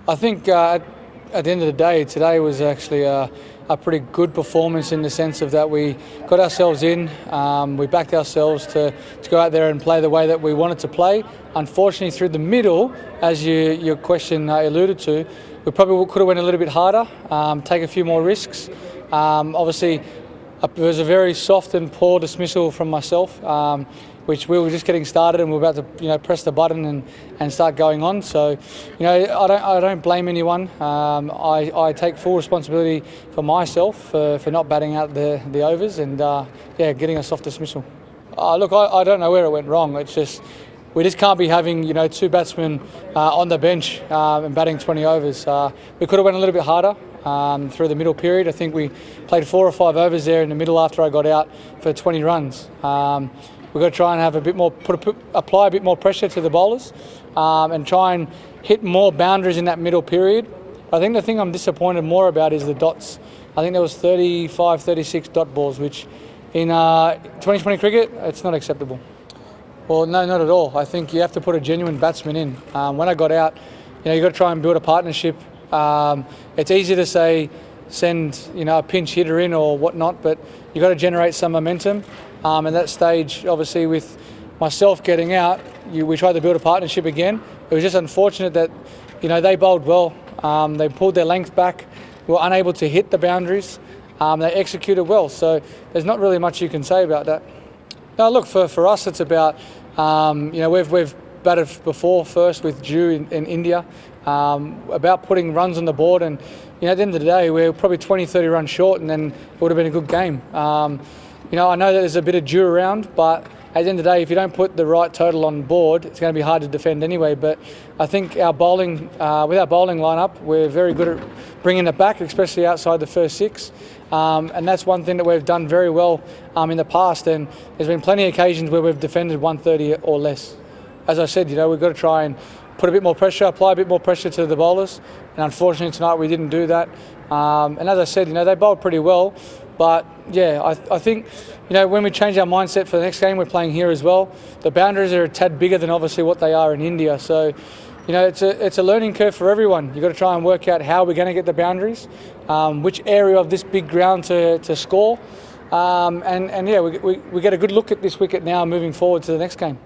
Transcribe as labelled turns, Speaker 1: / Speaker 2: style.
Speaker 1: I think at the end of the day, today was actually a pretty good performance in the sense of that we got ourselves in, we backed ourselves to go out there and play the way that we wanted to play. Unfortunately, through the middle, as your question alluded to, we probably could have went a little bit harder, take a few more risks. Obviously, it was a very soft and poor dismissal from myself, which we were just getting started and we were about to press the button and start going on. So I don't blame anyone. I take full responsibility for myself for not batting out the overs and getting a soft dismissal. Look, I don't know where it went wrong. It's just we just can't be having two batsmen on the bench and batting 20 overs. We could have went a little bit harder through the middle period. I think we played 4 or 5 overs there in the middle after I got out for 20 runs. We've got to try and have a bit more, apply a bit more pressure to the bowlers and try and hit more boundaries in that middle period. I think the thing I'm disappointed more about is the dots. I think there was 35, 36 dot balls, which in 2020 cricket, it's not acceptable. Well, no, not at all. I think you have to put a genuine batsman in. When I got out, you've got to try and build a partnership. It's easy to say send a pinch hitter in or whatnot, but you've got to generate some momentum. At that stage, obviously, with myself getting out, we tried to build a partnership again. It was just unfortunate that they bowled well. They pulled their length back. We were unable to hit the boundaries. They executed well. So there's not really much you can say about that. Now, look, for us, it's about we've batted before first with Jew in India, about putting runs on the board, and at the end of the day, we're probably 20-30 runs short, and then it would have been a good game. I know that there's a bit of Jew around, but at the end of the day, if you don't put the right total on board, it's going to be hard to defend anyway. But I think our bowling, with our bowling lineup, we're very good at bringing it back, especially outside the first 6. And that's one thing that we've done very well in the past. And there's been plenty of occasions where we've defended 130 or less. As I said, we've got to try and put a bit more pressure, apply a bit more pressure to the bowlers. And unfortunately tonight we didn't do that. And as I said, they bowled pretty well. But yeah, I think when we change our mindset for the next game, we're playing here as well. The boundaries are a tad bigger than obviously what they are in India. So it's a learning curve for everyone. You've got to try and work out how we're going to get the boundaries, which area of this big ground to score. We get a good look at this wicket now moving forward to the next game.